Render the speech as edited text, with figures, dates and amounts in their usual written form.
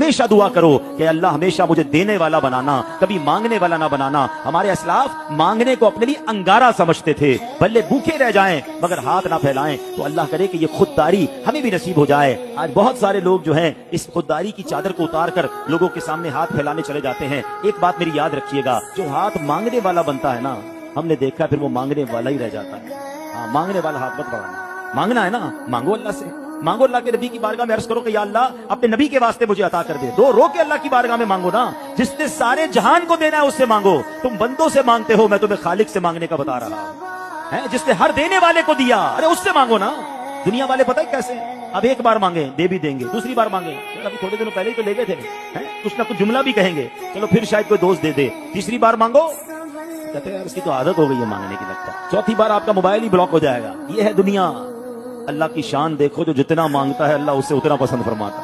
ہمیشہ دعا کرو کہ اللہ ہمیشہ مجھے دینے والا بنانا، کبھی مانگنے والا نہ بنانا۔ ہمارے اسلاف مانگنے کو اپنے لیے انگارہ سمجھتے تھے، بھلے بھوکے رہ جائیں مگر ہاتھ نہ پھیلائیں۔ تو اللہ کرے کہ یہ خودداری ہمیں بھی نصیب ہو جائے۔ آج بہت سارے لوگ جو ہیں اس خودداری کی چادر کو اتار کر لوگوں کے سامنے ہاتھ پھیلانے چلے جاتے ہیں۔ ایک بات میری یاد رکھیے گا، جو ہاتھ مانگنے والا بنتا ہے نا، ہم نے دیکھا پھر وہ مانگنے والا ہی رہ جاتا ہے۔ ہاں، مانگنے والا ہاتھ مت بڑھانا، مانگنا ہے نا مانگو اللہ سے، مانگو اللہ کے نبی کی بارگاہ میں عرض کرو کہ یا اللہ اپنے نبی کے واسطے مجھے عطا کر دے۔ رو کے اللہ کی بارگاہ میں مانگو نا، جس نے سارے جہان کو دینا ہے اس سے مانگو۔ تم بندوں سے مانگتے ہو، میں تمہیں خالق سے مانگنے کا بتا رہا ہوں، جس نے ہر دینے والے کو دیا، ارے اس سے مانگو نا۔ دنیا والے پتہ ہے کیسے، اب ایک بار مانگیں دے بھی دیں گے، دوسری بار مانگیں ابھی تھوڑے دنوں پہلے ہی تو لے گئے تھے، کچھ نہ کچھ جملہ بھی کہیں گے، چلو پھر شاید کوئی دوست دے دے، تیسری بار مانگو کہتے ہیں اس کی تو عادت ہو گئی ہے مانگنے کی، لگتا ہے چوتھی بار آپ کا موبائل ہی بلاک ہو جائے گا۔ یہ ہے دنیا۔ اللہ کی شان دیکھو، جو جتنا مانگتا ہے اللہ اس سے اتنا پسند فرماتا ہے۔